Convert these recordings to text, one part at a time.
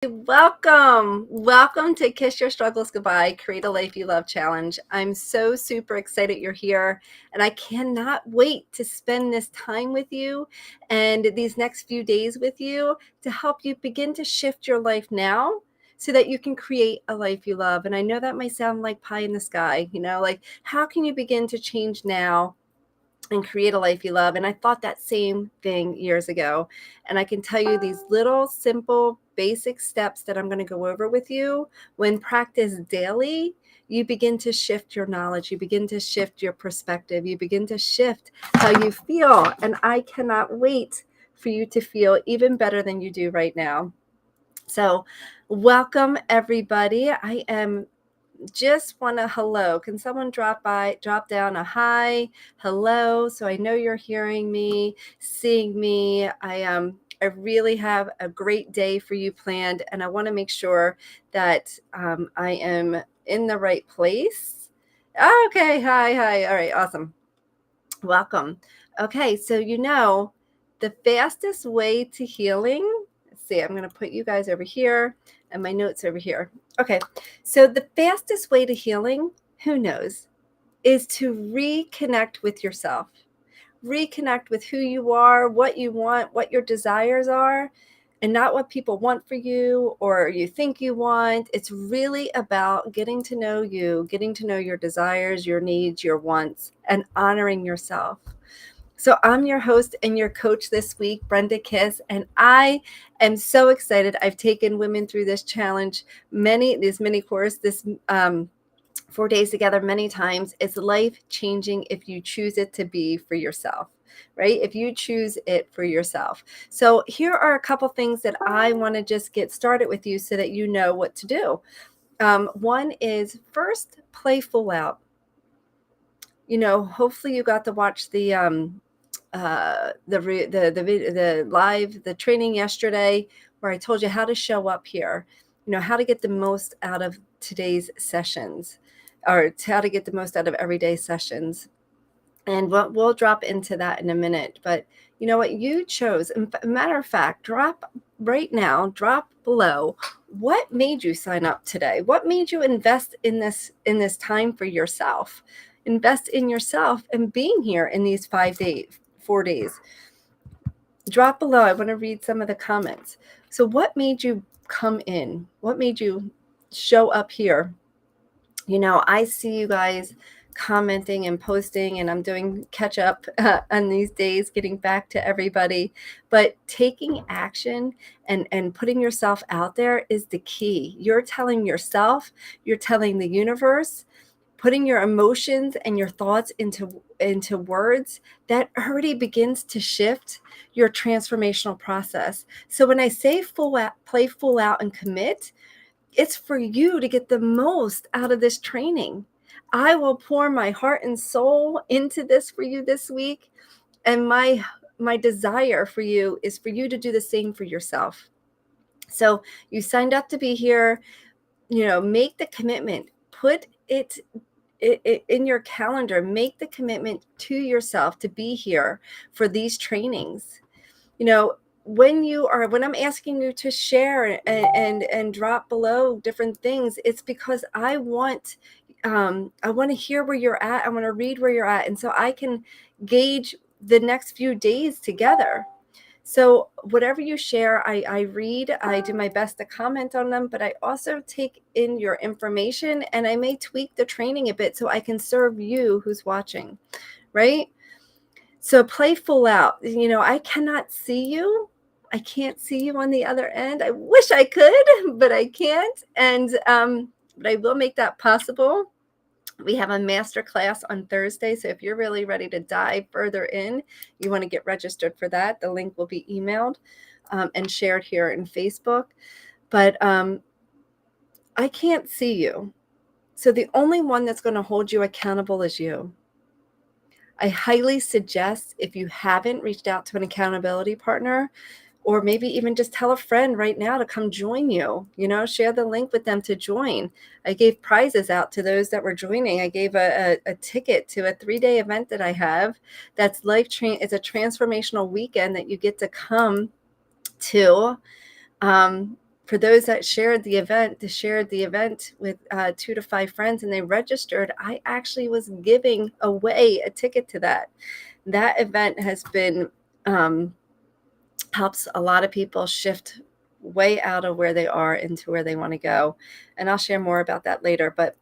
Welcome to Kiss Your Struggles Goodbye, Create a Life You Love Challenge. I'm so super excited you're here, and I cannot wait to spend this time with you and these next few days with you to help you begin to shift your life now so that you can create a life you love. And I know that might sound like pie in the sky, like how can you begin to change now and create a life you love? And I thought that same thing years ago. And I can tell you these little simple basic steps that I'm going to go over with you, when practiced daily, you begin to shift your knowledge, you begin to shift your perspective, you begin to shift how you feel. And I cannot wait for you to feel even better than you do right now. So welcome everybody. I am just want a hello. Can someone drop down a hi, hello, so I know you're hearing me, seeing me. I really have a great day for you planned, and I want to make sure that I am in the right place. Okay, hi. All right, awesome. Welcome. Okay, so the fastest way to healing, let's see, I'm going to put you guys over here and my notes over here. Okay, so the fastest way to healing, who knows, is to reconnect with yourself. Reconnect with who you are, what you want, what your desires are, and not what people want for you or you think you want. It's really about getting to know you, getting to know your desires, your needs, your wants, and honoring yourself. So I'm your host and your coach this week, Brenda Kiss, and I am so excited. I've taken women through this challenge, this mini course, this 4 days together many times. It's life-changing if you choose it to be for yourself, right? If you choose it for yourself. So here are a couple things that I want to just get started with you so that you know what to do. One is, first, play full out. Hopefully you got to watch the training yesterday, where I told you how to show up here, how to get the most out of today's sessions, or how to get the most out of everyday sessions. And we'll drop into that in a minute. But you know what? You chose, matter of fact, drop below what made you sign up today. What made you invest in this time for yourself? Invest in yourself and being here in these 4 days. Drop below. I want to read some of the comments. So what made you come in? What made you show up here? I see you guys commenting and posting, and I'm doing catch up on these days, getting back to everybody. But taking action and putting yourself out there is the key. You're telling yourself, you're telling the universe, putting your emotions and your thoughts into words, that already begins to shift your transformational process. So when I say play full out and commit, it's for you to get the most out of this training. I will pour my heart and soul into this for you this week. And my desire for you is for you to do the same for yourself. So you signed up to be here, make the commitment, put it in your calendar, make the commitment to yourself to be here for these trainings. When I'm asking you to share and drop below different things, it's because I want to hear where you're at. I want to read where you're at, and so I can gauge the next few days together. So whatever you share, I read, I do my best to comment on them, but I also take in your information, and I may tweak the training a bit so I can serve you who's watching, right? So play full out. I cannot see you. I can't see you on the other end. I wish I could, but I can't. And but I will make that possible. We have a master class on Thursday. So if you're really ready to dive further in, you want to get registered for that. The link will be emailed and shared here in Facebook. But I can't see you. So the only one that's going to hold you accountable is you. I highly suggest, if you haven't reached out to an accountability partner, or maybe even just tell a friend right now to come join you, share the link with them to join. I gave prizes out to those that were joining. I gave a ticket to a 3-day event that I have. That's it's a transformational weekend that you get to come to For those that shared the event, with 2 to 5 friends and they registered, I actually was giving away a ticket to that. That event has been helps a lot of people shift way out of where they are into where they want to go. And I'll share more about that later. But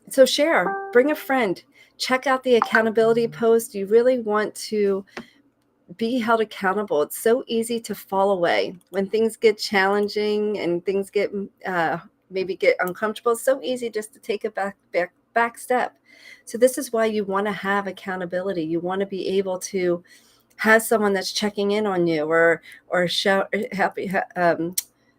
so share, bring a friend, check out the accountability post. You really want to be held accountable. It's so easy to fall away when things get challenging and things get maybe get uncomfortable. It's so easy just to take a back step. So this is why you want to have accountability. You want to be able to have someone that's checking in on you or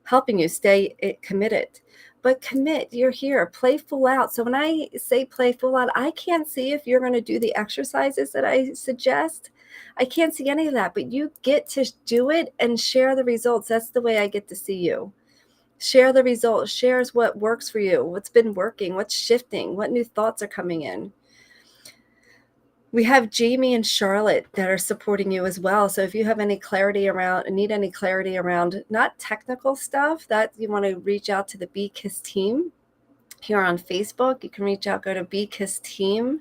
helping you stay committed. But commit, you're here, play full out. So when I say play full out, I can't see if you're going to do the exercises that I suggest. I can't see any of that, but you get to do it and share the results. That's the way I get to see you. Share the results, shares what works for you, what's been working, what's shifting, what new thoughts are coming in. We have Jamie and Charlotte that are supporting you as well. So if you have any clarity around, need any clarity around not technical stuff, that you want to reach out to the BKISS team here on Facebook. You can reach out, go to BKISS team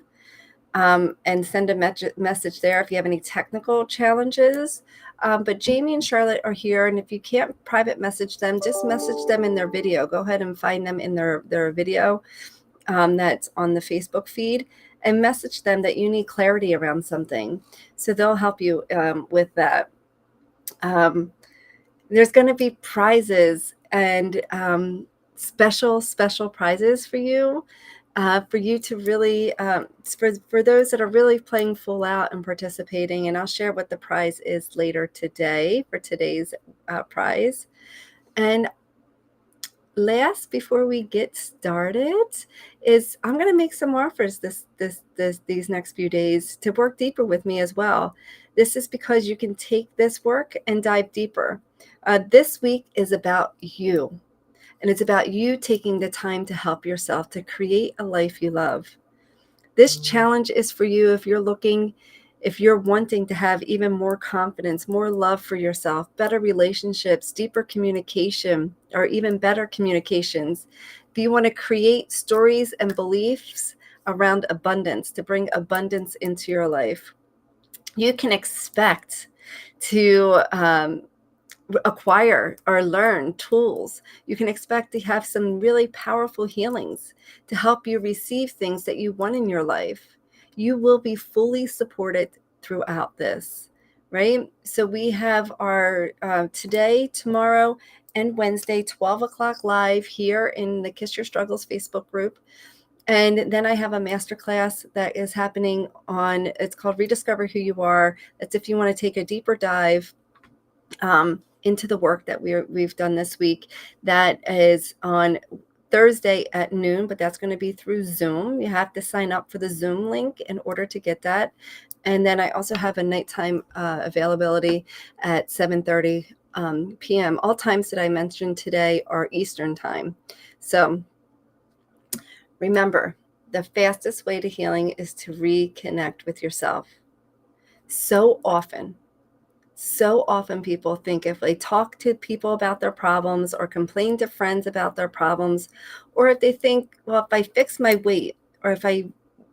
and send a message there if you have any technical challenges. But Jamie and Charlotte are here. And if you can't private message them, just message them in their video. Go ahead and find them in their video that's on the Facebook feed and message them that you need clarity around something. So they'll help you with that. There's going to be prizes and special prizes for you to really, for those that are really playing full out and participating. And I'll share what the prize is later today for today's prize. And last, before we get started, is I'm going to make some offers these next few days to work deeper with me as well. This is because you can take this work and dive deeper. This week is about you, and it's about you taking the time to help yourself to create a life you love. This challenge is for you if you're wanting to have even more confidence, more love for yourself, better relationships, deeper communication, or even better communications. If you want to create stories and beliefs around abundance, to bring abundance into your life, you can expect to acquire or learn tools. You can expect to have some really powerful healings to help you receive things that you want in your life. You will be fully supported throughout this, right? So we have our today, tomorrow, and Wednesday, 12 o'clock live here in the Kiss Your Struggles Facebook group. And then I have a masterclass that is happening it's called Rediscover Who You Are. That's if you want to take a deeper dive into the work that we've done this week. That is on Thursday at noon, but that's going to be through Zoom. You have to sign up for the Zoom link in order to get that. And then I also have a nighttime availability at 7:30 p.m. All times that I mentioned today are Eastern time. So remember, the fastest way to healing is to reconnect with yourself. So often people think if they talk to people about their problems or complain to friends about their problems, or if they think, well, if I fix my weight, or if I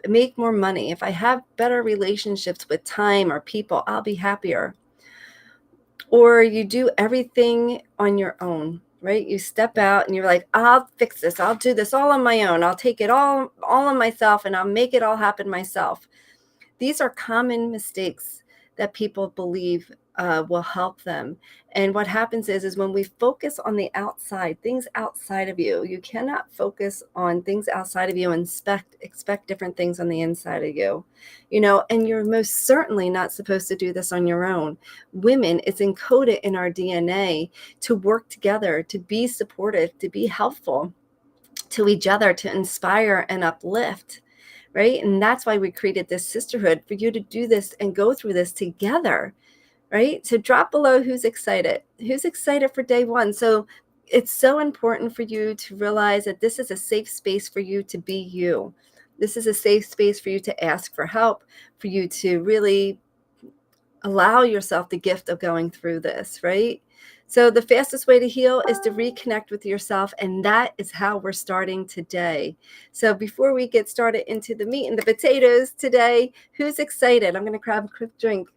make more money, if I have better relationships with time or people, I'll be happier. Or you do everything on your own, right? You step out and you're like, I'll fix this. I'll do this all on my own. I'll take it all on myself and I'll make it all happen myself. These are common mistakes that people believe will help them. And what happens is when we focus on the outside, things outside of you, you cannot focus on things outside of you and expect different things on the inside of you, and you're most certainly not supposed to do this on your own. Women, it's encoded in our DNA to work together, to be supportive, to be helpful to each other, to inspire and uplift. Right. And that's why we created this sisterhood, for you to do this and go through this together. Right. So drop below who's excited for day one. So it's so important for you to realize that this is a safe space for you to be you. This is a safe space for you to ask for help, for you to really allow yourself the gift of going through this. Right. So the fastest way to heal is to reconnect with yourself, and that is how we're starting today. So before we get started into the meat and the potatoes today, who's excited? I'm going to grab a quick drink.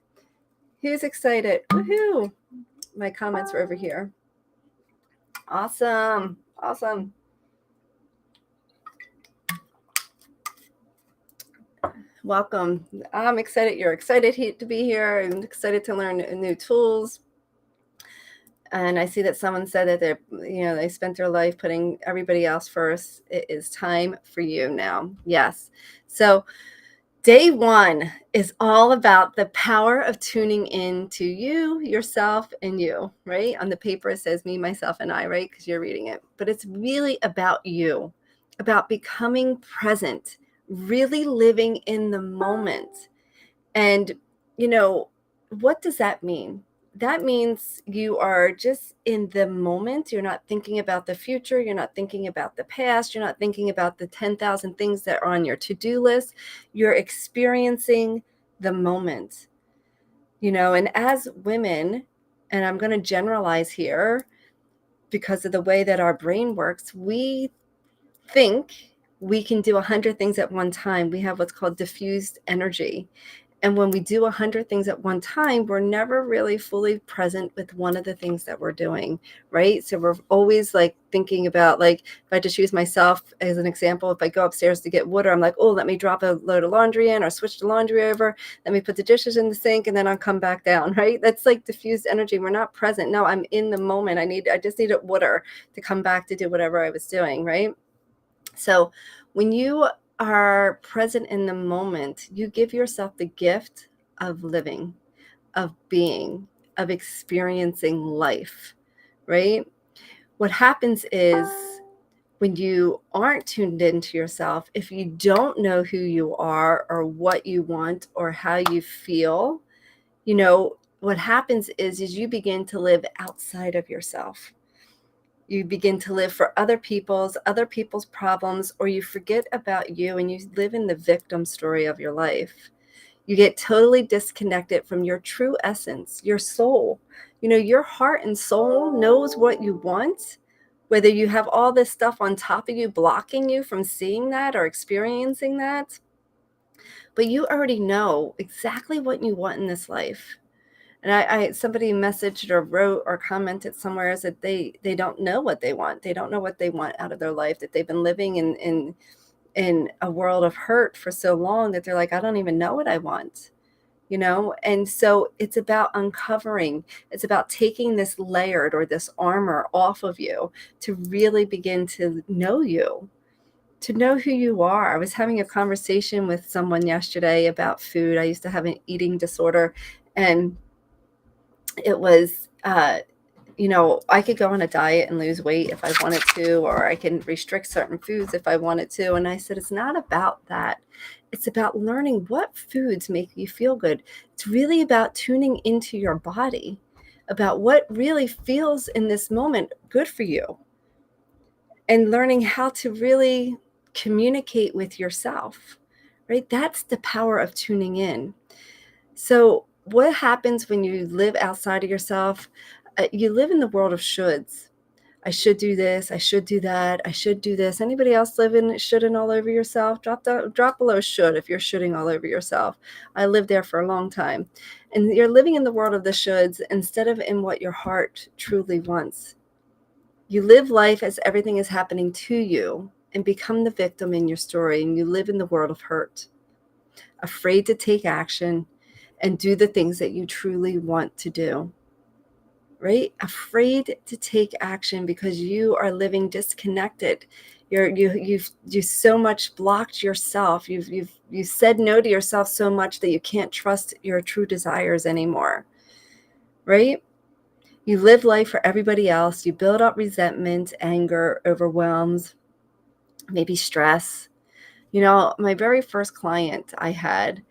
Who's excited? Woohoo! My comments are over here. Awesome. Awesome. Welcome. I'm excited. You're excited to be here and excited to learn new tools. And I see that someone said that they spent their life putting everybody else first. It is time for you now. Yes. So day one is all about the power of tuning in to you, yourself, and you, right? On the paper, it says me, myself, and I, right? Because you're reading it. But it's really about you, about becoming present, really living in the moment. And, what does that mean? That means you are just in the moment. You're not thinking about the future. You're not thinking about the past. You're not thinking about the 10,000 things that are on your to-do list. You're experiencing the moment, and as women, and I'm going to generalize here because of the way that our brain works, we think we can do 100 things at one time. We have what's called diffused energy. And when we do 100 things at one time, we're never really fully present with one of the things that we're doing, right? So we're always like thinking about, like, if I just use myself as an example, if I go upstairs to get water, I'm like, oh, let me drop a load of laundry in or switch the laundry over. Let me put the dishes in the sink and then I'll come back down, right? That's like diffused energy. We're not present. No, I'm in the moment. I just needed water to come back to do whatever I was doing, right? So when you are present in the moment, you give yourself the gift of living, of being, of experiencing life, right? What happens is when you aren't tuned into yourself, if you don't know who you are or what you want or how you feel, what happens is you begin to live outside of yourself. You begin to live for other people's problems, or you forget about you and you live in the victim story of your life. You get totally disconnected from your true essence, your soul. Your heart and soul knows what you want, whether you have all this stuff on top of you blocking you from seeing that or experiencing that. But you already know exactly what you want in this life. And I somebody messaged or wrote or commented somewhere that they don't know what they want. They don't know what they want out of their life, that they've been living in a world of hurt for so long that they're like, I don't even know what I want, And so it's about uncovering, it's about taking this layered or this armor off of you to really begin to know you, to know who you are. I was having a conversation with someone yesterday about food. I used to have an eating disorder, and it was, I could go on a diet and lose weight if I wanted to, or I can restrict certain foods if I wanted to. And I said, it's not about that. It's about learning what foods make you feel good. It's really about tuning into your body, about what really feels in this moment good for you, and learning how to really communicate with yourself, right? That's the power of tuning in. So what happens when you live outside of yourself? You live in the world of shoulds. I should do this. I should do that. I should do this. Anybody else live in shoulding all over yourself? Drop below should if you're shoulding all over yourself. I lived there for a long time. And you're living in the world of the shoulds instead of in what your heart truly wants. You live life as everything is happening to you and become the victim in your story. And you live in the world of hurt, afraid to take action and do the things that you truly want to do, right? Afraid to take action because you are living disconnected. You've so much blocked yourself. You said no to yourself so much that you can't trust your true desires anymore, right? You live life for everybody else. You build up resentment, anger, overwhelms, maybe stress. My very first client I had,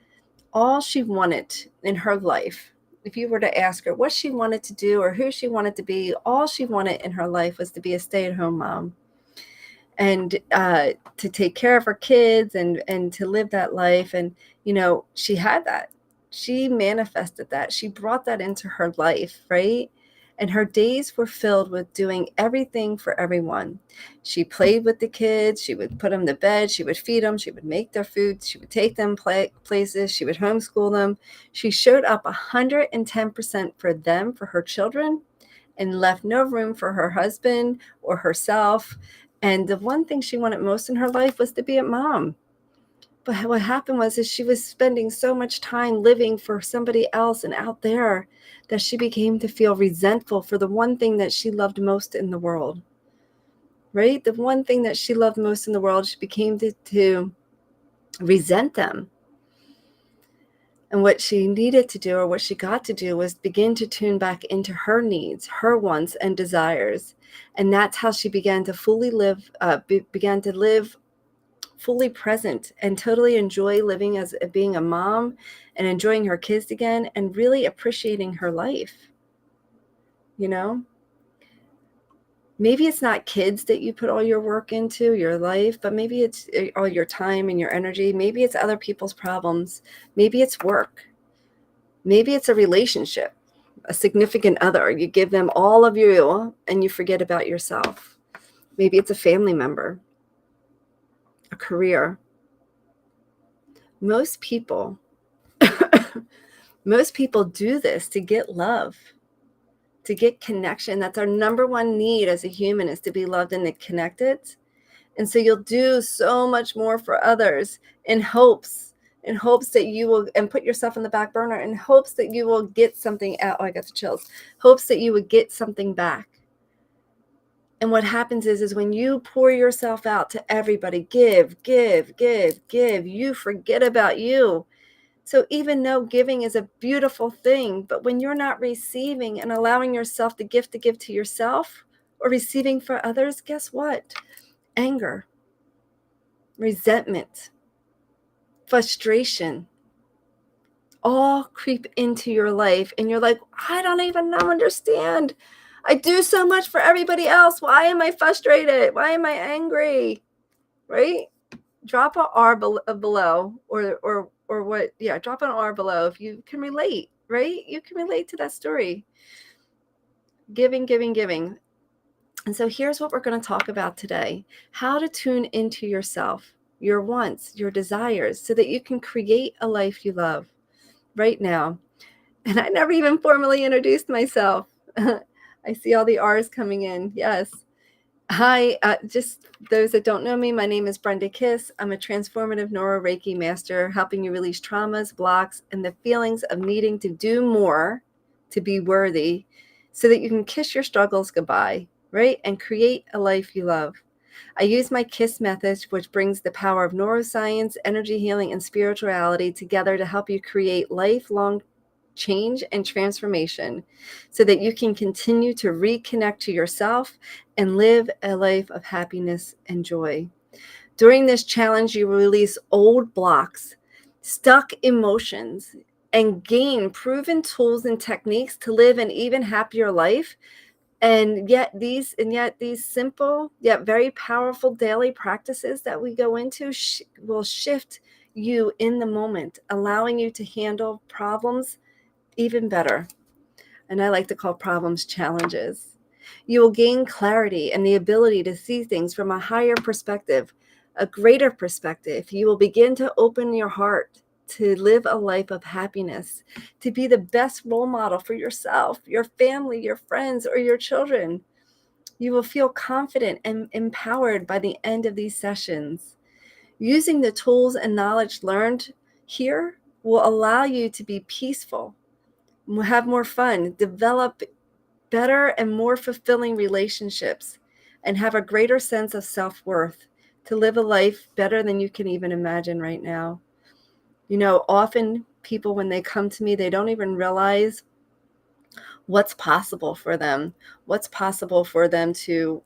all she wanted in her life, if you were to ask her what she wanted to do or who she wanted to be, all she wanted in her life was to be a stay-at-home mom and to take care of her kids and to live that life. And, she had that. She manifested that. She brought that into her life, right? and her days were filled with doing everything for everyone. She played with the kids. She would put them to bed. She would feed them. She would make their food. She would take them places. She would homeschool them. She showed up 110% for them, for her children, and left no room for her husband or herself. And the one thing she wanted most in her life was to be a mom. But what happened was is she was spending so much time living for somebody else and out there that she became to feel resentful for the one thing that she loved most in the world. Right? The one thing that she loved most in the world, she became to resent them. And what she needed to do, or what she got to do, was begin to tune back into her needs, her wants and desires. And that's how she began to fully live, began to live fully present and totally enjoy living as being a mom and enjoying her kids again and really appreciating her life. You know, maybe it's not kids that you put all your work into, your life, but maybe it's all your time and your energy. Maybe it's other people's problems. Maybe it's work. Maybe it's a relationship, a significant other. You give them all of you and you forget about yourself. Maybe it's a family member, a career. Most people do this to get love, to get connection. That's our number one need as a human, is to be loved and connected. And so you'll do so much more for others in hopes that you will, and put yourself on the back burner in hopes that you will get something out. Oh, I got the chills. Hopes that you would get something back. And what happens is when you pour yourself out to everybody, give, you forget about you. So even though giving is a beautiful thing, but when you're not receiving and allowing yourself the gift to give to yourself or receiving for others, guess what? Anger, resentment, frustration all creep into your life. And you're like, I don't even understand. I do so much for everybody else. Why am I frustrated? Why am I angry? Right? Drop an R below, or what? Yeah, drop an R below if you can relate, right? You can relate to that story. Giving. And so here's what we're going to talk about today: how to tune into yourself, your wants, your desires, so that you can create a life you love right now. And I never even formally introduced myself. I see all the R's coming in. Yes. Hi, just those that don't know me, my name is BKISS. I'm a transformative neuro Reiki master, helping you release traumas, blocks, and the feelings of needing to do more to be worthy, so that you can kiss your struggles goodbye, right? And create a life you love. I use my KISS method, which brings the power of neuroscience, energy healing, and spirituality together to help you create lifelong change and transformation, so that you can continue to reconnect to yourself and live a life of happiness and joy. During this challenge, you will release old blocks, stuck emotions, and gain proven tools and techniques to live an even happier life. And yet these simple yet very powerful daily practices that we go into will shift you in the moment, allowing you to handle problems even better. And I like to call problems challenges. You will gain clarity and the ability to see things from a higher perspective, a greater perspective. You will begin to open your heart to live a life of happiness, to be the best role model for yourself, your family, your friends, or your children. You will feel confident and empowered by the end of these sessions. Using the tools and knowledge learned here will allow you to be peaceful, have more fun, develop better and more fulfilling relationships, and have a greater sense of self-worth to live a life better than you can even imagine right now. You know, often people, when they come to me, they don't even realize what's possible for them, to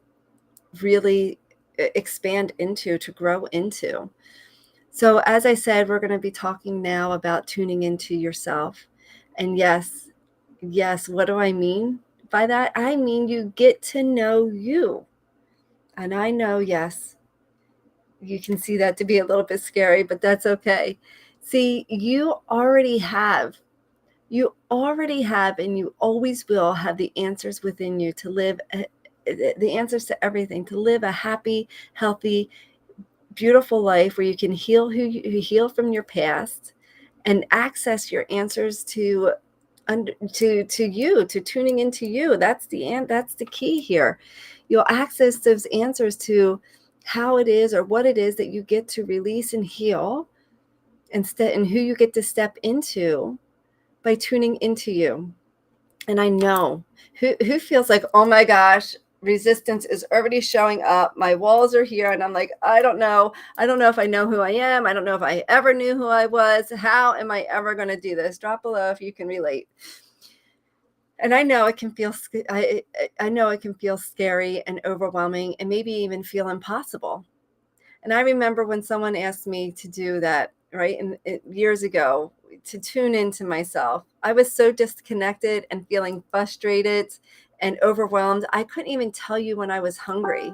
really expand into, to grow into. So as I said, we're going to be talking now about tuning into yourself. And yes, what do I mean by that? I mean, you get to know you. And I know, yes, you can see that to be a little bit scary, but that's okay. See, you already have You already have, and you always will have the answers within you to live the answers to everything, to live a happy, healthy, beautiful life where you can heal heal from your past and access your answers to you, to tuning into you. That's the key here. You'll access those answers to how it is or what it is that you get to release and heal instead, and who you get to step into by tuning into you. And I know who feels like, oh my gosh, resistance is already showing up. My walls are here. And I'm like, I don't know. I don't know if I know who I am. I don't know if I ever knew who I was. How am I ever going to do this? Drop below if you can relate. And I know it can feel, I know it can feel scary and overwhelming and maybe even feel impossible. And I remember when someone asked me to do that, right? And years ago, to tune into myself, I was so disconnected and feeling frustrated and overwhelmed. I couldn't even tell you when I was hungry.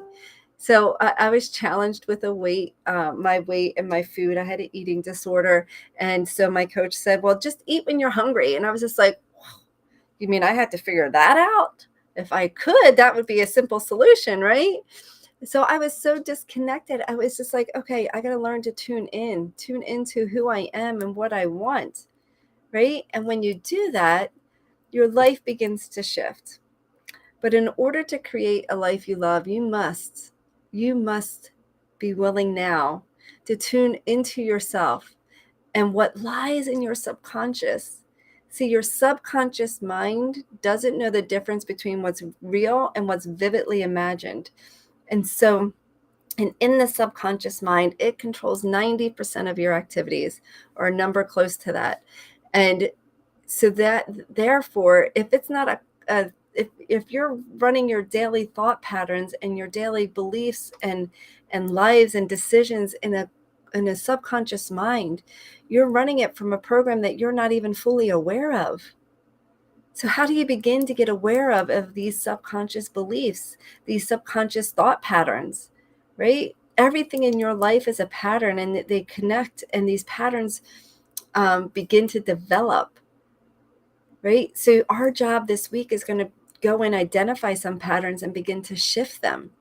So I was challenged with my weight and my food. I had an eating disorder. And so my coach said, well, just eat when you're hungry. And I was just like, you mean I had to figure that out? If I could, that would be a simple solution, right? So I was so disconnected. I was just like, okay, I got to learn to tune into who I am and what I want, right? And when you do that, your life begins to shift. But in order to create a life you love, you must be willing now to tune into yourself and what lies in your subconscious. See, your subconscious mind doesn't know the difference between what's real and what's vividly imagined. And so, and in the subconscious mind, it controls 90% of your activities, or a number close to that. And so that, therefore, if it's not if you're running your daily thought patterns and your daily beliefs and lives and decisions in a subconscious mind, you're running it from a program that you're not even fully aware of. So how do you begin to get aware of these subconscious beliefs, these subconscious thought patterns, right? Everything in your life is a pattern, and they connect, and these patterns begin to develop, right? So our job this week is going to go and identify some patterns and begin to shift them.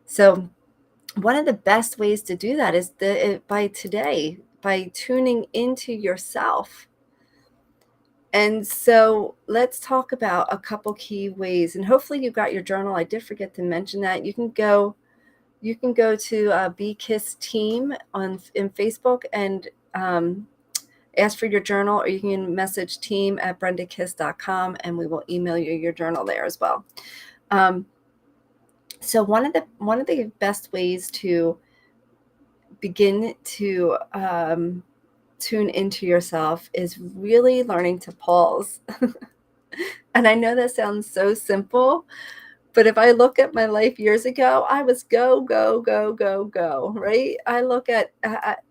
So one of the best ways to do that is by tuning into yourself. And so let's talk about a couple key ways. And hopefully you got your journal. I did forget to mention that. You can go to BKISS team in Facebook and ask for your journal, or you can message team@brendakiss.com and we will email you your journal there as well. So one of the best ways to begin to tune into yourself is really learning to pause. And I know that sounds so simple, but if I look at my life years ago, I was go, go, go, go, go, right? I look at,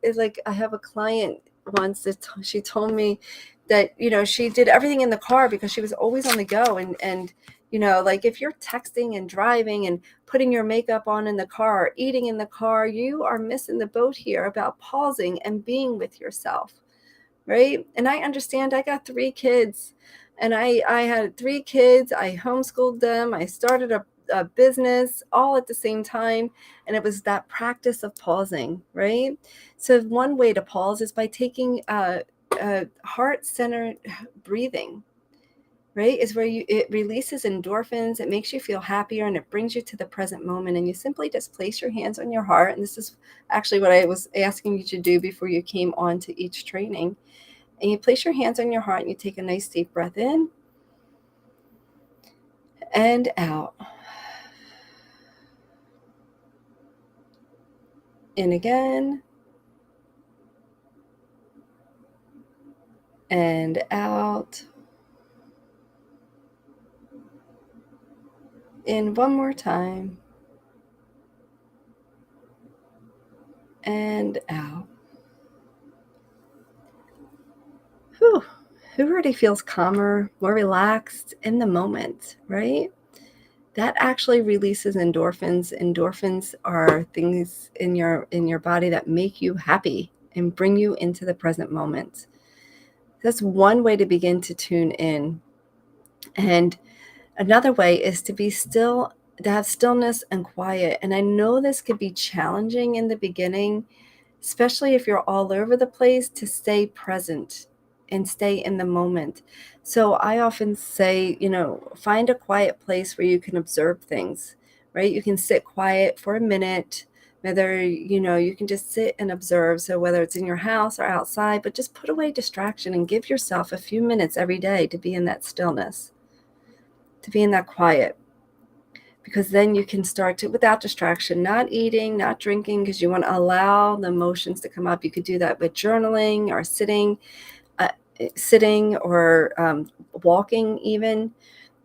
it's like I have a client once that she told me that, she did everything in the car because she was always on the go. And, like if you're texting and driving and putting your makeup on in the car, eating in the car, you are missing the boat here about pausing and being with yourself. Right. And I understand. I got 3 kids, and I had 3 kids. I homeschooled them. I started a business all at the same time. And it was that practice of pausing. Right. So one way to pause is by taking heart-centered breathing. Right, is where it releases endorphins, it makes you feel happier, and it brings you to the present moment. And you simply just place your hands on your heart. And this is actually what I was asking you to do before you came on to each training. And you place your hands on your heart and you take a nice deep breath in and out. In again and out. In one more time and out. Whew. Who already feels calmer, more relaxed in the moment, right? That actually releases endorphins. Endorphins are things in your body that make you happy and bring you into the present moment. That's one way to begin to tune in. And another way is to be still, to have stillness and quiet. And I know this could be challenging in the beginning, especially if you're all over the place, to stay present and stay in the moment. So I often say, find a quiet place where you can observe things, right? You can sit quiet for a minute, whether, you can just sit and observe. So whether it's in your house or outside, but just put away distraction and give yourself a few minutes every day to be in that stillness, to be in that quiet. Because then you can start to, without distraction, not eating, not drinking, because you want to allow the emotions to come up. You could do that with journaling or sitting or walking even,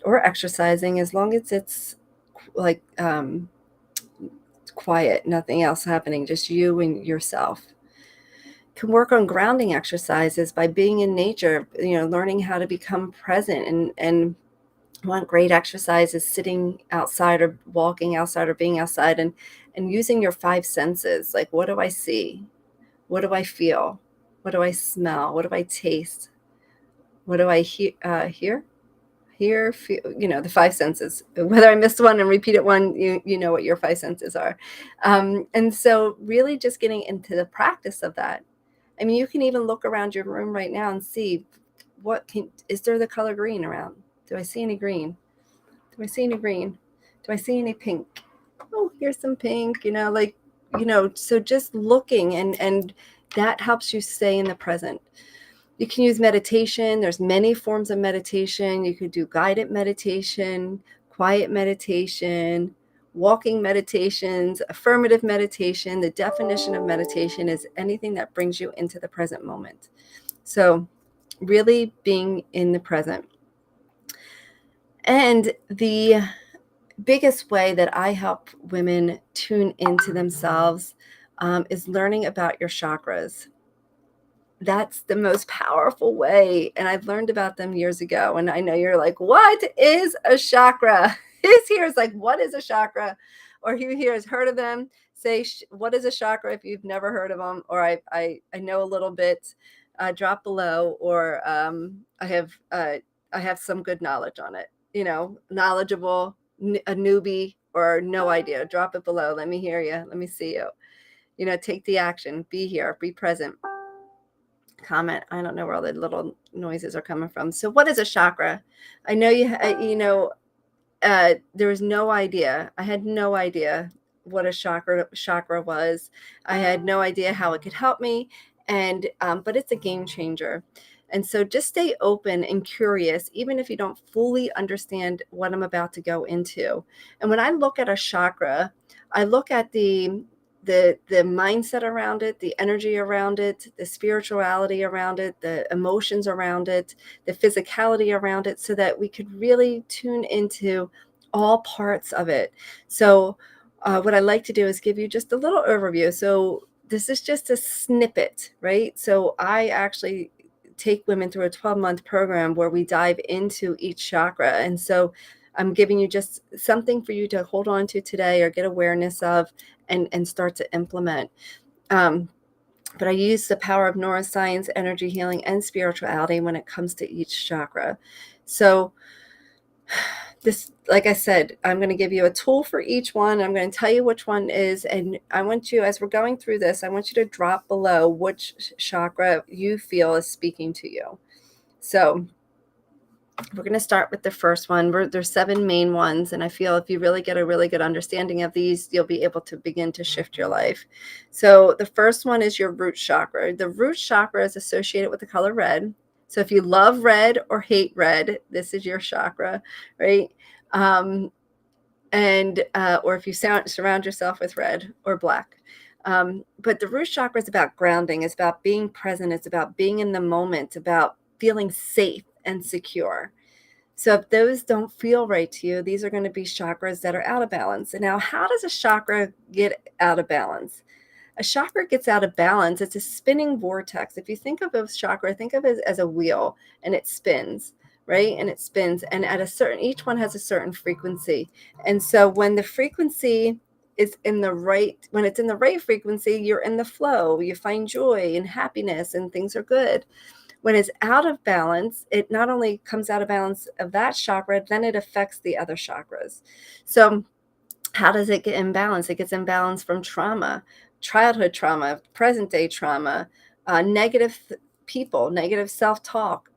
or exercising, as long as it's like quiet, nothing else happening, just you and yourself. Can work on grounding exercises by being in nature, learning how to become present. And one great exercise is sitting outside or walking outside or being outside and using your five senses. Like, what do I see? What do I feel? What do I smell? What do I taste? What do I hear, feel, the five senses. Whether I missed one and repeated one, you know what your five senses are. And so really just getting into the practice of that. I mean, you can even look around your room right now and see is there the color green around? Do I see any green? Do I see any green? Do I see any pink? Oh, here's some pink, so just looking and that helps you stay in the present. You can use meditation. There's many forms of meditation. You could do guided meditation, quiet meditation, walking meditations, affirmative meditation. The definition of meditation is anything that brings you into the present moment. So really being in the present. And the biggest way that I help women tune into themselves is learning about your chakras. That's the most powerful way. And I've learned about them years ago. And I know you're like, what is a chakra? Who's here is like, what is a chakra? Or who here has heard of them? Say, what is a chakra if you've never heard of them? Or I know a little bit. Drop below. Or I have some good knowledge on it. Knowledgeable, a newbie, or no idea. Drop it below. Let me hear you. Let me see you. Take the action. Be here. Be present. Comment. I don't know where all the little noises are coming from. So what is a chakra? I know there was no idea. I had no idea what a chakra was. I had no idea how it could help me. And but it's a game changer. And so just stay open and curious, even if you don't fully understand what I'm about to go into. And when I look at a chakra, I look at the mindset around it, the energy around it, the spirituality around it, the emotions around it, the physicality around it, so that we could really tune into all parts of it. So what I like to do is give you just a little overview. So this is just a snippet, right? So I actually take women through a 12-month program where we dive into each chakra. And so I'm giving you just something for you to hold on to today or get awareness of and start to implement. But I use the power of neuroscience, energy healing, and spirituality when it comes to each chakra. So this, like I said, I'm going to give you a tool for each one. I'm going to tell you which one is, and I want you, as we're going through this, I want you to drop below which chakra you feel is speaking to you. So we're going to start with the first one. There's 7 main ones, and I feel if you really get a really good understanding of these, you'll be able to begin to shift your life. So the first one is your root chakra. The root chakra is associated with the color red. So if you love red or hate red, this is your chakra, right? Or if you surround yourself with red or black. But the root chakra is about grounding. It's about being present. It's about being in the moment, about feeling safe and secure. So if those don't feel right to you, these are going to be chakras that are out of balance. And now, how does a chakra get out of balance? A chakra gets out of balance. It's a spinning vortex. If you think of a chakra, think of it as a wheel, and it spins, right? And it spins, and each one has a certain frequency. And so when the frequency is when it's in the right frequency, you're in the flow. You find joy and happiness, and things are good. When it's out of balance, it not only comes out of balance of that chakra, then it affects the other chakras. So how does it get imbalanced? It gets imbalanced from trauma, childhood trauma, present day trauma, negative people, negative self-talk,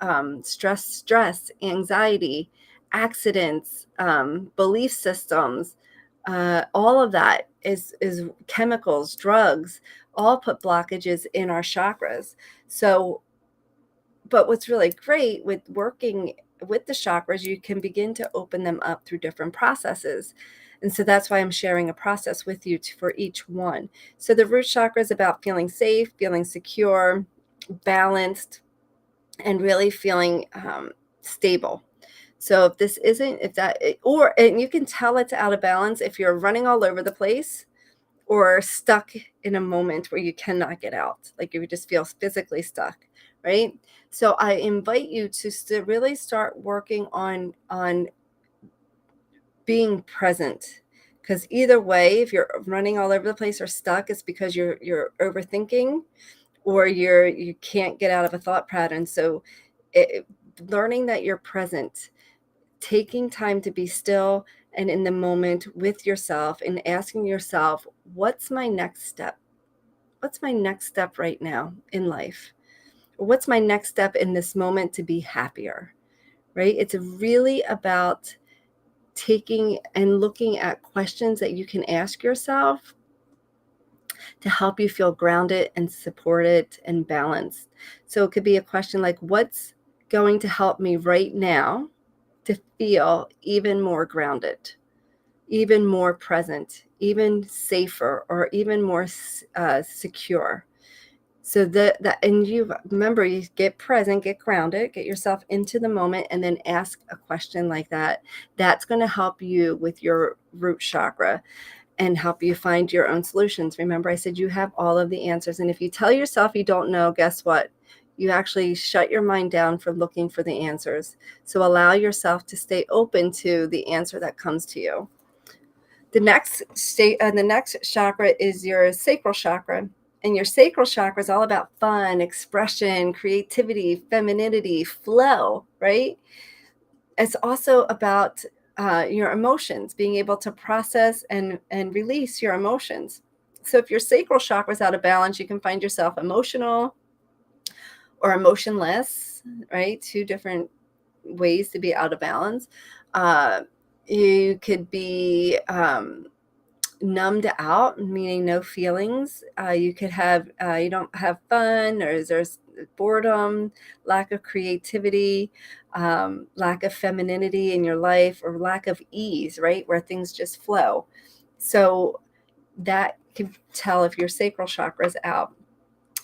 stress, anxiety, accidents, belief systems. All of that is chemicals, drugs, all put blockages in our chakras. So, but what's really great with working with the chakras, you can begin to open them up through different processes. And so that's why I'm sharing a process with you for each one. So the root chakra is about feeling safe, feeling secure, balanced, and really feeling stable. So if this isn't, if that, or, and you can tell it's out of balance if you're running all over the place or stuck in a moment where you cannot get out, like you just feel physically stuck, right? So I invite you to really start working on being present, because either way, if you're running all over the place or stuck, it's because you're overthinking or you can't get out of a thought pattern. So it, learning that you're present, taking time to be still and in the moment with yourself and asking yourself, what's my next step? What's my next step right now in life? What's my next step in this moment to be happier, right? It's really about taking and looking at questions that you can ask yourself to help you feel grounded and supported and balanced. So it could be a question like, what's going to help me right now to feel even more grounded, even more present, even safer, or even more secure? So that, and you remember, you get present, get grounded, get yourself into the moment, and then ask a question like that. That's going to help you with your root chakra and help you find your own solutions. Remember, I said you have all of the answers. And if you tell yourself you don't know, guess what? You actually shut your mind down for looking for the answers. So allow yourself to stay open to the answer that comes to you. The next the next chakra is your sacral chakra. And your sacral chakra is all about fun, expression, creativity, femininity, flow, right? It's also about your emotions, being able to process and release your emotions. So if your sacral chakra is out of balance, you can find yourself emotional or emotionless, right? Two different ways to be out of balance. Uh, you could be numbed out, meaning no feelings. You could have, you don't have fun, or there's boredom, lack of creativity, lack of femininity in your life, or lack of ease, right? Where things just flow. So that can tell if your sacral chakra is out.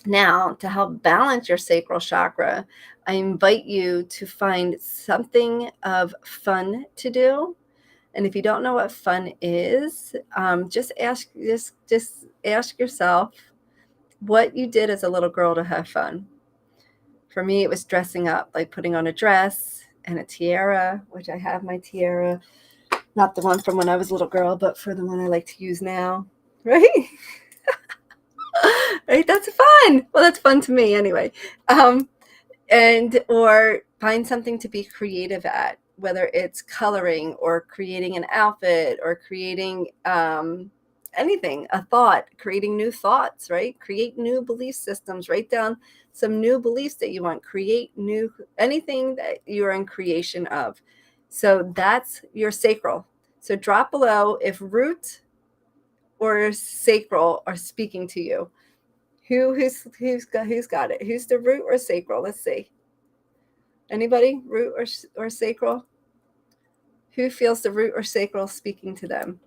Now, to help balance your sacral chakra, I invite you to find something of fun to do. And if you don't know what fun is, just ask yourself what you did as a little girl to have fun. For me, it was dressing up, like putting on a dress and a tiara, which I have my tiara, not the one from when I was a little girl, but for the one I like to use now, right? Right? That's fun. Well, that's fun to me anyway. And or find something to be creative at, whether it's coloring or creating an outfit or creating anything, a thought, creating new thoughts, right? Create new belief systems, write down some new beliefs that you want, create new, anything that you're in creation of. So that's your sacral. So drop below if root or sacral are speaking to you. Who's got it? Who's the root or sacral? Let's see. Anybody? Root or sacral? Who feels the root or sacral speaking to them?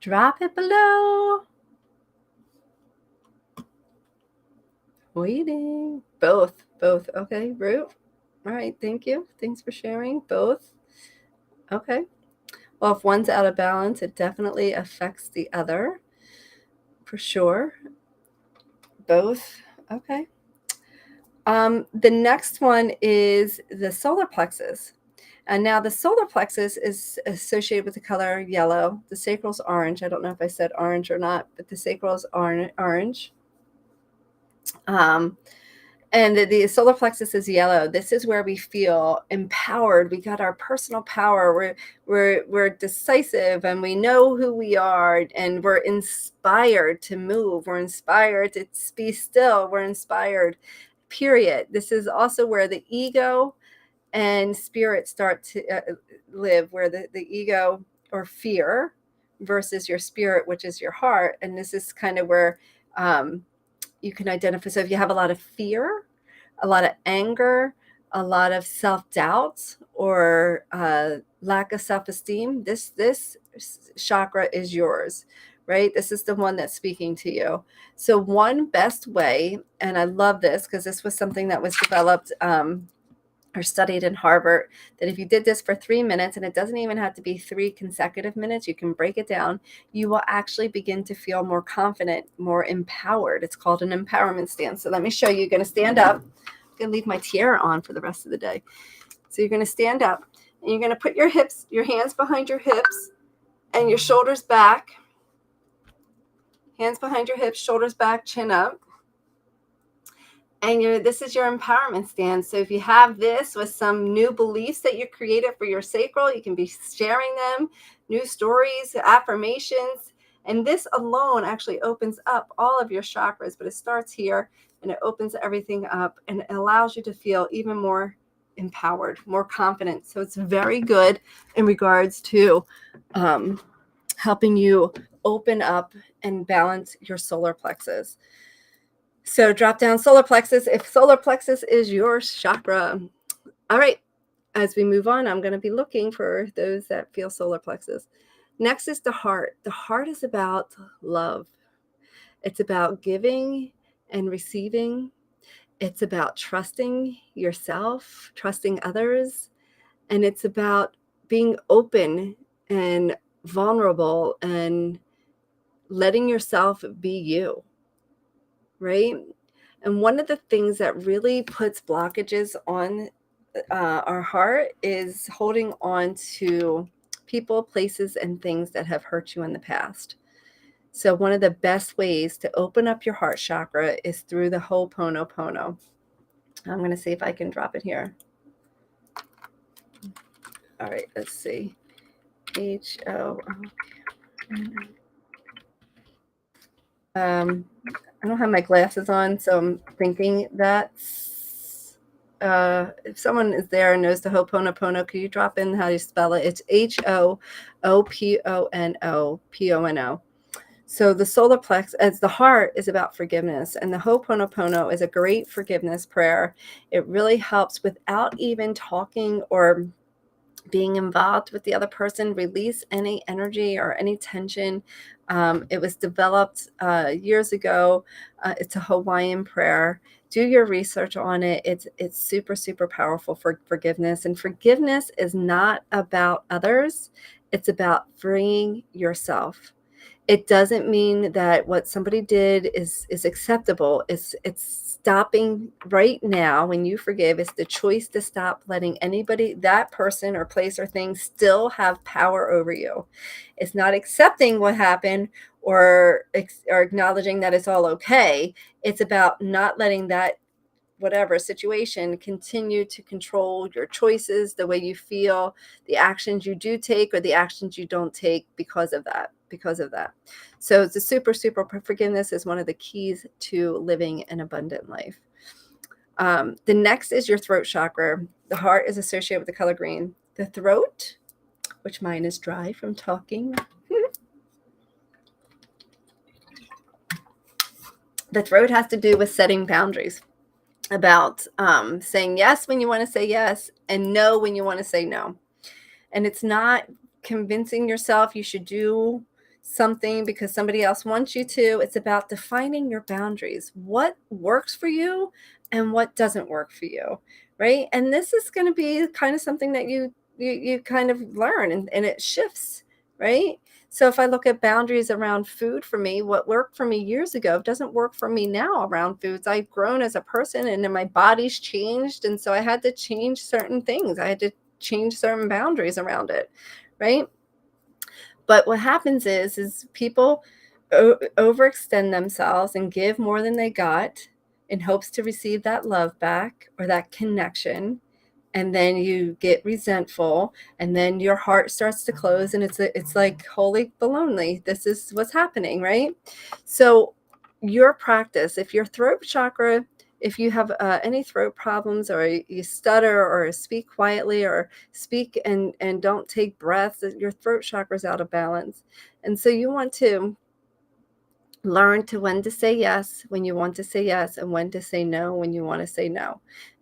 Drop it below. Waiting. Both. Okay, root. All right, thank you. Thanks for sharing. Both. Okay. Well, if one's out of balance, it definitely affects the other, for sure. Both. Okay. The next one is the solar plexus. And now the solar plexus is associated with the color yellow. The sacral's orange. I don't know if I said orange or not, but the sacral is orange. And the solar plexus is yellow. This is where we feel empowered. We got our personal power. We're decisive, and we know who we are, and we're inspired to move. We're inspired to be still. We're inspired, period. This is also where the ego and spirit start to live, where the ego or fear versus your spirit, which is your heart. And this is kind of where you can identify. So if you have a lot of fear, a lot of anger, a lot of self-doubt, or lack of self-esteem, this chakra is yours, right? This is the one that's speaking to you. So one best way, and I love this because this was something that was developed or studied in Harvard, that if you did this for 3 minutes, and it doesn't even have to be 3 consecutive minutes, you can break it down, you will actually begin to feel more confident, more empowered. It's called an empowerment stance. So let me show you. You're going to stand up. I'm going to leave my tiara on for the rest of the day. So you're going to stand up, and you're going to put your hands behind your hips, and your shoulders back. Hands behind your hips, shoulders back, chin up. And this is your empowerment stance. So if you have this with some new beliefs that you created for your sacral, you can be sharing them, new stories, affirmations. And this alone actually opens up all of your chakras, but it starts here and it opens everything up and it allows you to feel even more empowered, more confident. So it's very good in regards to helping you open up and balance your solar plexus. So drop down solar plexus if solar plexus is your chakra. All right, as we move on, I'm going to be looking for those that feel solar plexus. Next is the heart. The heart is about love. It's about giving and receiving. It's about trusting yourself, trusting others, and it's about being open and vulnerable and letting yourself be you, right? And one of the things that really puts blockages on our heart is holding on to people, places, and things that have hurt you in the past. So one of the best ways to open up your heart chakra is through the Ho'oponopono. I'm going to see if I can drop it here. All right, let's see. H-O. I don't have my glasses on, so I'm thinking that's if someone is there and knows the Ho'oponopono, could you drop in how you spell it? It's Ho'oponopono. So the solar plexus, as the heart, is about forgiveness, and the Ho'oponopono is a great forgiveness prayer. It really helps without even talking or being involved with the other person, release any energy or any tension. It was developed years ago. It's a Hawaiian prayer. Do your research on it. It's super, super powerful for forgiveness. And forgiveness is not about others. It's about freeing yourself. It doesn't mean that what somebody did is acceptable. It's stopping right now. When you forgive, it's the choice to stop letting anybody, that person or place or thing, still have power over you. It's not accepting what happened or acknowledging that it's all okay. It's about not letting that whatever situation continue to control your choices, the way you feel, the actions you do take or the actions you don't take because of that. So it's a super forgiveness is one of the keys to living an abundant life. The next is your throat chakra. The heart is associated with the color green. The throat, which mine is dry from talking. The throat has to do with setting boundaries, about saying yes when you want to say yes and no when you want to say no. And it's not convincing yourself you should do something because somebody else wants you to. It's about defining your boundaries, what works for you and what doesn't work for you, right? And this is going to be kind of something that you kind of learn, and it shifts, right? So if I look at boundaries around food for me, what worked for me years ago doesn't work for me now around foods. I've grown as a person and then my body's changed. And so I had to change certain things. I had to change certain boundaries around it, right? But what happens is people overextend themselves and give more than they got in hopes to receive that love back or that connection. And then you get resentful, and then your heart starts to close, and it's like, holy baloney, this is what's happening, right? So your practice, if your throat chakra, if you have any throat problems, or you stutter or speak quietly or speak and don't take breaths, your throat chakra is out of balance. And so you want to learn to when to say yes when you want to say yes, and when to say no when you want to say no.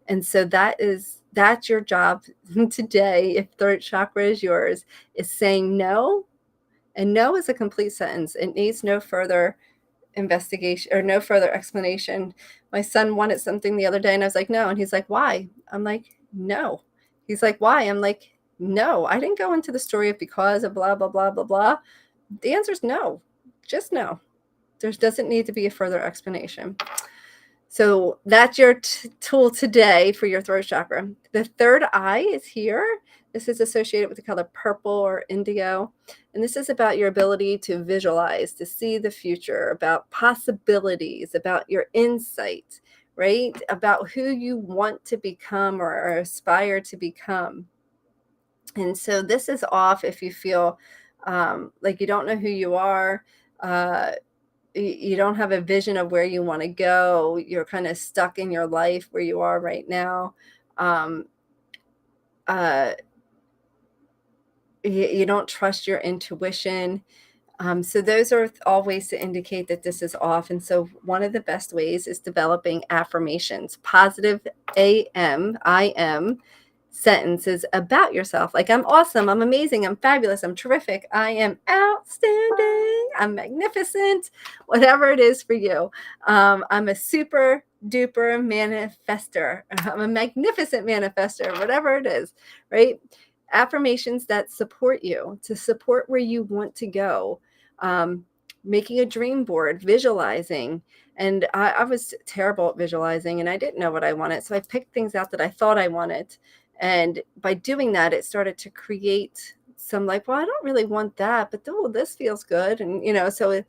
And so that's your job today. If throat chakra is yours, is saying no. And no is a complete sentence. It needs no further investigation or no further explanation. My son wanted something the other day, and I was like, no. And he's like, why? I'm like, no. He's like, why? I'm like, no. I didn't go into the story of because of blah blah blah blah blah. The answer is no. Just no. There doesn't need to be a further explanation. So that's your tool today for your throat chakra. The third eye is here. This is associated with the color purple or indigo. And this is about your ability to visualize, to see the future, about possibilities, about your insight, right? About who you want to become or aspire to become. And so this is off if you feel like you don't know who you are. You don't have a vision of where you want to go. You're kind of stuck in your life where you are right now. Um, uh, you don't trust your intuition. So those are all ways to indicate that this is off. And so one of the best ways is developing affirmations, positive I am sentences about yourself. Like, I'm awesome, I'm amazing, I'm fabulous, I'm terrific, I am outstanding, I'm magnificent, whatever it is for you. I'm a super duper manifester. I'm a magnificent manifester, whatever it is, right? Affirmations that support you, to support where you want to go. Making a dream board, visualizing. And I was terrible at visualizing, and I didn't know what I wanted. So I picked things out that I thought I wanted. And by doing that, it started to create some, like, well, I don't really want that, but oh, this feels good. And, so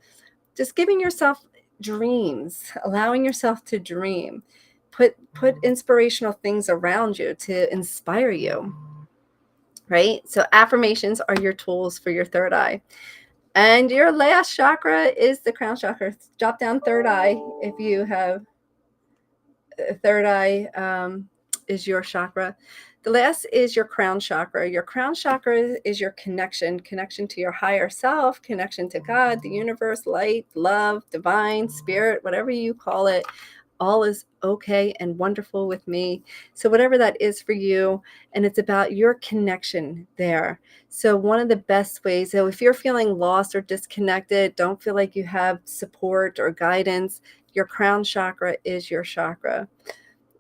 just giving yourself dreams, allowing yourself to dream, put inspirational things around you to inspire you, right? So affirmations are your tools for your third eye. And your last chakra is the crown chakra. Drop down third eye if you have third eye is your chakra. The last is your crown chakra. Your crown chakra is your connection to your higher self, connection to God, the universe, light, love, divine, spirit, whatever you call it. All is okay and wonderful with me. So whatever that is for you, and it's about your connection there. So one of the best ways, so if you're feeling lost or disconnected, don't feel like you have support or guidance, your crown chakra is your chakra.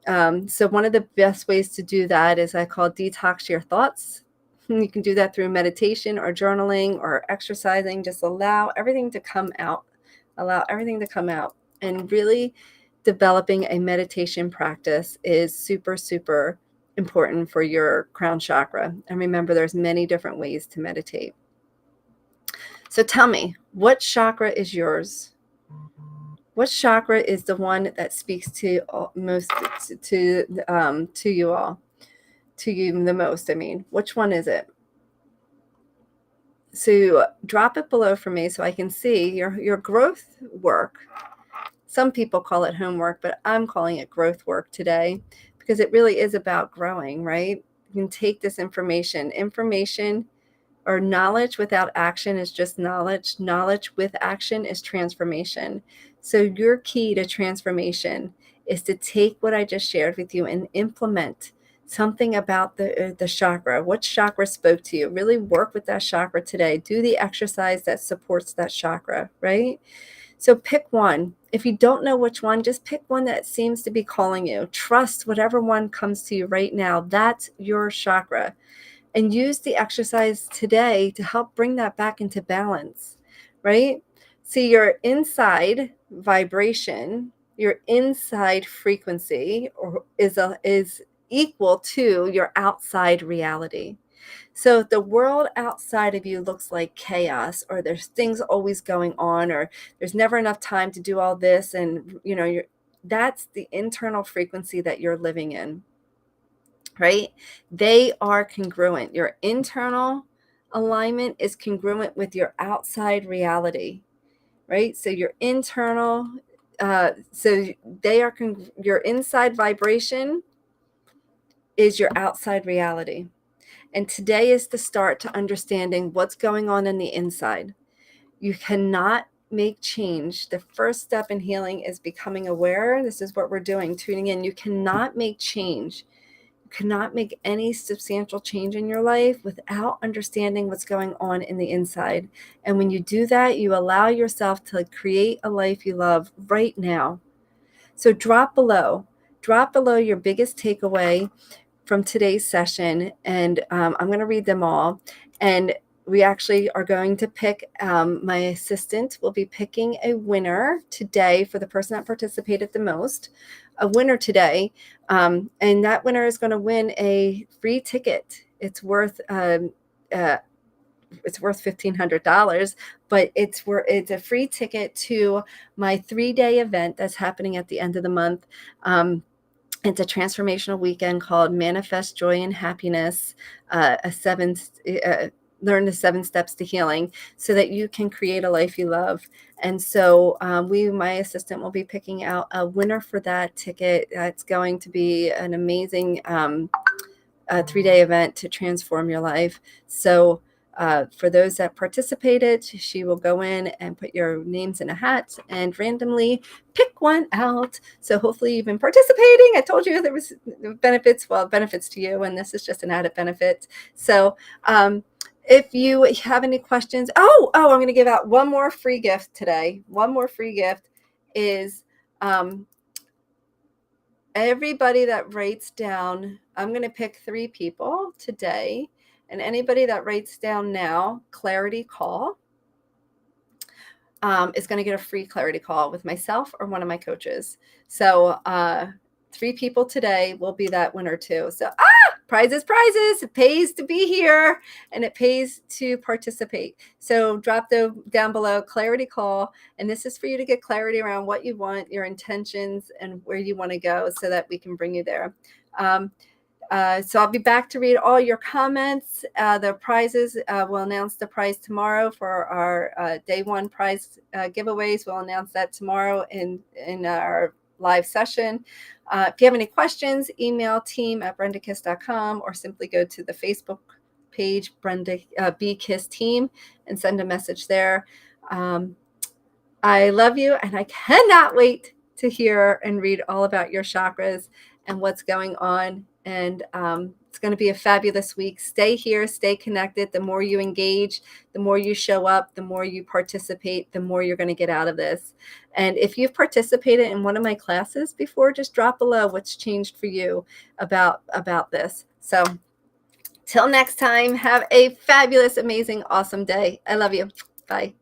So one of the best ways to do that is I call detox your thoughts. You can do that through meditation or journaling or exercising. Just allow everything to come out. Allow everything to come out. And really developing a meditation practice is super, super important for your crown chakra. And remember, there's many different ways to meditate. So tell me, what chakra is yours? What chakra is the one that speaks to most to you all, to you the most? I mean, which one is it? So drop it below for me so I can see your growth work. Some people call it homework, but I'm calling it growth work today because it really is about growing, right? You can take this information or knowledge without action is just knowledge. Knowledge with action is transformation. So your key to transformation is to take what I just shared with you and implement something about the chakra. What chakra spoke to you? Really work with that chakra today. Do the exercise that supports that chakra, right? So pick one. If you don't know which one, just pick one that seems to be calling you. Trust whatever one comes to you right now. That's your chakra. And use the exercise today to help bring that back into balance, right? See, your inside vibration, your inside frequency is equal to your outside reality. So if the world outside of you looks like chaos, or there's things always going on, or there's never enough time to do all this, and That's the internal frequency that you're living in, right? They are congruent. Your internal alignment is congruent with your outside reality, right? So your internal, so they are, your inside vibration is your outside reality. And today is the start to understanding what's going on the inside. You cannot make change. The first step in healing is becoming aware. This is what we're doing, tuning in. You cannot make change. You cannot make any substantial change in your life without understanding what's going on in the inside. And when you do that, you allow yourself to create a life you love right now. So drop below your biggest takeaway from today's session, and I'm going to read them all. And we actually are going to pick, my assistant will be picking a winner today for the person that participated the most, a winner today. And that winner is going to win a free ticket. It's worth $1,500, but it's a free ticket to my 3-day event that's happening at the end of the month. It's a transformational weekend called Manifest Joy and Happiness, learn the 7 steps to healing so that you can create a life you love. And so my assistant will be picking out a winner for that ticket. It's going to be an amazing 3-day event to transform your life. So for those that participated, she will go in and put your names in a hat and randomly pick one out. So hopefully you've been participating. I told you there was benefits to you, and this is just an added benefit. So if you have any questions, I'm going to give out one more free gift today. One more free gift is everybody that writes down, I'm going to pick 3 people today, and anybody that writes down now, clarity call, is going to get a free clarity call with myself or one of my coaches. So 3 people today will be that winner too. So prizes. It pays to be here and it pays to participate. So drop down below clarity call. And this is for you to get clarity around what you want, your intentions, and where you want to go so that we can bring you there. So I'll be back to read all your comments. The prizes, we'll announce the prize tomorrow for our day 1 prize giveaways. We'll announce that tomorrow in our live session. If you have any questions, email team@BrendaKiss.com or simply go to the Facebook page, BKISS team, and send a message there. I love you, and I cannot wait to hear and read all about your chakras and what's going on. And it's going to be a fabulous week. Stay here, stay connected. The more you engage, the more you show up, the more you participate, the more you're going to get out of this. And if you've participated in one of my classes before, just drop below what's changed for you about this. So till next time, have a fabulous, amazing, awesome day. I love you. Bye.